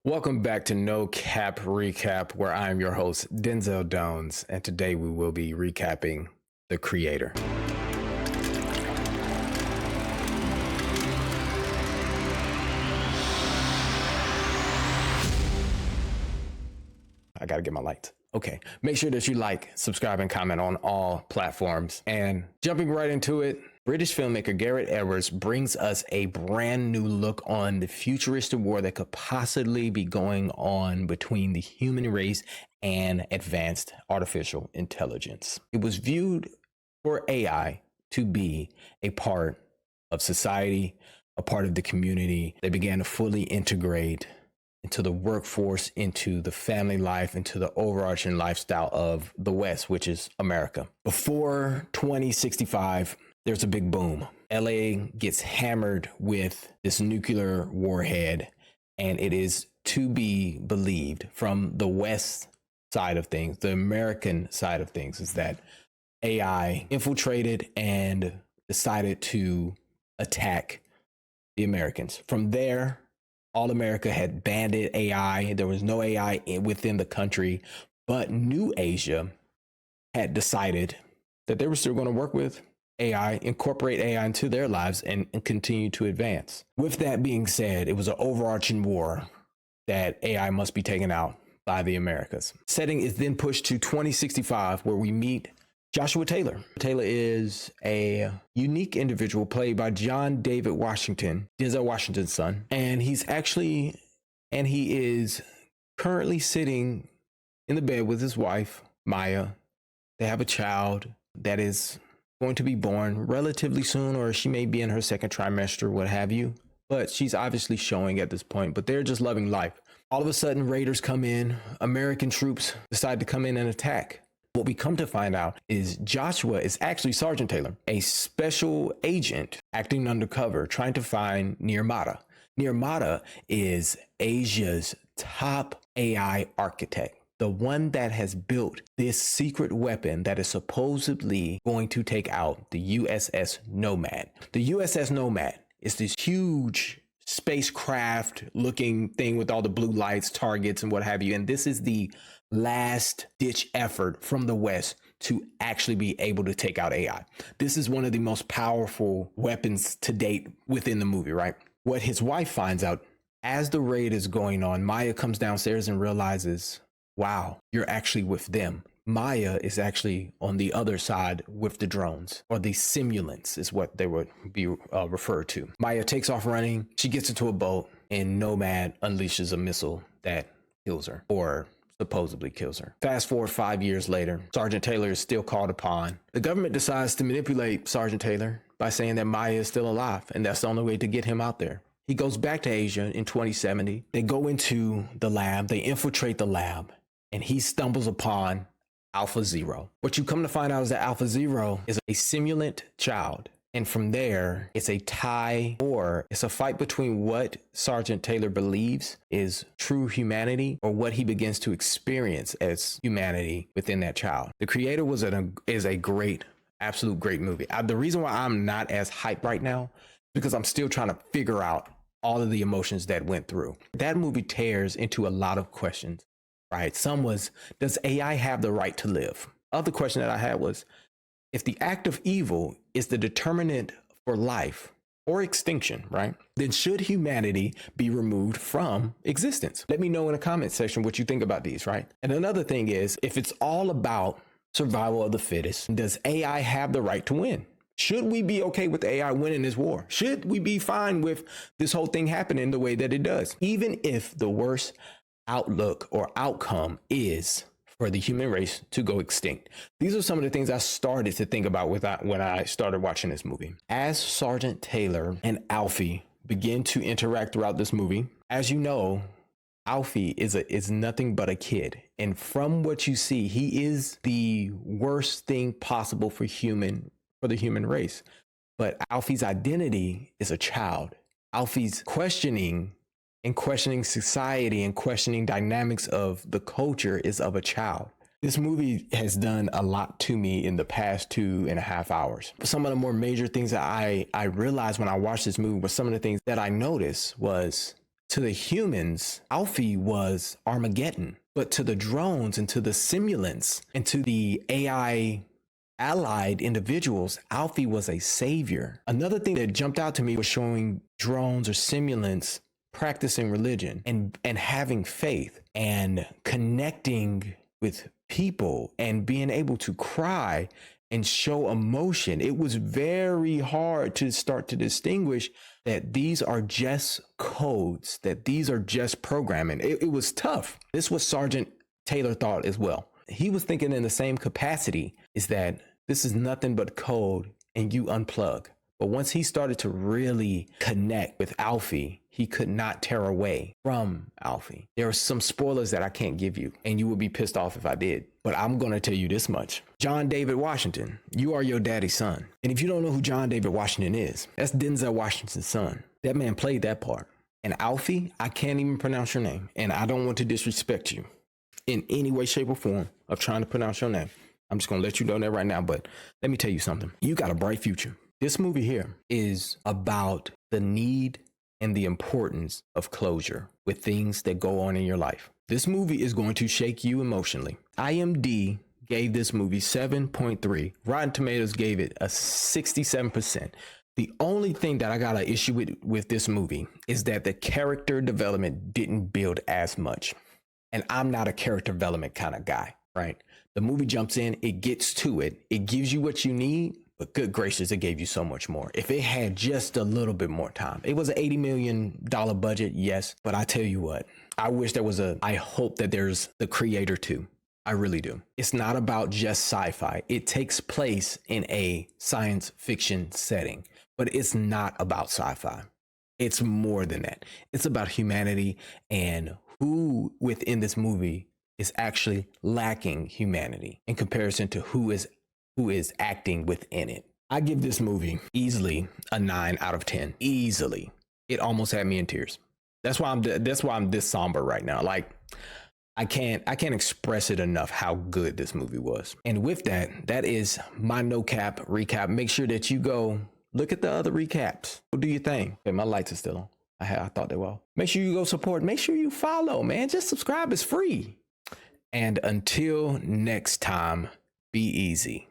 Welcome back to No Cap Recap, where I am your host, Denzel Jones, and today we will be recapping The Creator. I gotta get my lights. Okay, make sure that you like, subscribe, and comment on all platforms. And jumping right into it, British filmmaker Gareth Edwards brings us a brand new look on the futuristic war that could possibly be going on between the human race and advanced artificial intelligence. It was viewed for AI to be a part of society, a part of the community. They began to fully integrate into the workforce, into the family life, into the overarching lifestyle of the West, which is America. Before 2065, there's a big boom. LA gets hammered with this nuclear warhead, and it is to be believed from the West side of things, the American side of things, is that AI infiltrated and decided to attack the Americans. From there, all America had banned AI. There was no AI within the country, but New Asia had decided that they were still going to work with AI, incorporate AI into their lives and continue to advance. With that being said, it was an overarching war that AI must be taken out by the Americas. Setting is then pushed to 2065, where we meet Joshua Taylor. Taylor is a unique individual played by John David Washington, Denzel Washington's son. And he is currently sitting in the bed with his wife, Maya. They have a child that is going to be born relatively soon, or she may be in her second trimester, what have you. But she's obviously showing at this point, but they're just loving life. All of a sudden, raiders come in, American troops decide to come in and attack. What we come to find out is Joshua is actually Sergeant Taylor, a special agent acting undercover, trying to find Nirmata. Nirmata is Asia's top AI architect, the one that has built this secret weapon that is supposedly going to take out the USS Nomad. The USS Nomad is this huge spacecraft looking thing with all the blue lights, targets, and what have you. And this is the last ditch effort from the West to actually be able to take out AI. This is one of the most powerful weapons to date within the movie, right? What his wife finds out as the raid is going on, Maya comes downstairs and realizes, wow, you're actually with them. Maya is actually on the other side with the drones, or the simulants is what they would be referred to. Maya takes off running. She gets into a boat, and Nomad unleashes a missile that kills her, or supposedly kills her. Fast forward 5 years later, Sergeant Taylor is still called upon. The government decides to manipulate Sergeant Taylor by saying that Maya is still alive, and that's the only way to get him out there. He goes back to Asia in 2070. They go into the lab, they infiltrate the lab, and he stumbles upon Alpha Zero. What you come to find out is that Alpha Zero is a simulant child. And from there, it's a tie, or it's a fight between what Sergeant Taylor believes is true humanity, or what he begins to experience as humanity within that child. The Creator is a great, absolute great movie. The reason why I'm not as hyped right now is because I'm still trying to figure out all of the emotions that went through. That movie tears into a lot of questions, right? Some was, does AI have the right to live? Other question that I had was, if the act of evil is the determinant for life or extinction, right, then should humanity be removed from existence? Let me know in the comment section what you think about these, right? And another thing is, if it's all about survival of the fittest, does AI have the right to win? Should we be okay with AI winning this war? Should we be fine with this whole thing happening the way that it does? Even if the worst outlook or outcome is for the human race to go extinct. These are some of the things I started to think about when I started watching this movie. As Sergeant Taylor and Alfie begin to interact throughout this movie, as you know, Alfie is nothing but a kid. And from what you see, he is the worst thing possible for the human race. But Alfie's identity is a child. Alfie's questioning society and questioning dynamics of the culture is of a child. This movie has done a lot to me in the past 2.5 hours. Some of the more major things that I realized when I watched this movie was some of the things that I noticed was To the humans, Alfie was Armageddon. But to the drones and to the simulants and to the AI allied individuals, Alfie was a savior. Another thing that jumped out to me was showing drones or simulants practicing religion and having faith and connecting with people and being able to cry and show emotion. It was very hard to start to distinguish that these are just codes, that these are just programming. It was tough. This was Sergeant Taylor thought as well. He was thinking in the same capacity, is that this is nothing but code and you unplug. But once he started to really connect with Alfie, he could not tear away from Alfie. There are some spoilers that I can't give you, and you would be pissed off if I did. But I'm going to tell you this much. John David Washington, you are your daddy's son. And if you don't know who John David Washington is, that's Denzel Washington's son. That man played that part. And Alfie, I can't even pronounce your name. And I don't want to disrespect you in any way, shape, or form of trying to pronounce your name. I'm just going to let you know that right now. But let me tell you something. You got a bright future. This movie here is about the need and the importance of closure with things that go on in your life. This movie is going to shake you emotionally. IMDb gave this movie 7.3. Rotten Tomatoes gave it a 67%. The only thing that I got an issue with this movie is that the character development didn't build as much. And I'm not a character development kind of guy, right? The movie jumps in, it gets to it, it gives you what you need, but good gracious, it gave you so much more. If it had just a little bit more time. It was an $80 million budget, yes, but I tell you what, I wish there was I hope that there's the creator too. I really do. It's not about just sci-fi. It takes place in a science fiction setting, but it's not about sci-fi. It's more than that. It's about humanity and who within this movie is actually lacking humanity in comparison to who is acting within it. I give this movie easily a 9 out of 10. Easily. It almost had me in tears. That's why I'm this somber right now. Like I can't express it enough how good this movie was. And with that, that is my no cap recap. Make sure that you go look at the other recaps. Go do your thing. Okay, my lights are still on. I thought they were. Make sure you go support. Make sure you follow, man. Just subscribe. It's free. And until next time, be easy.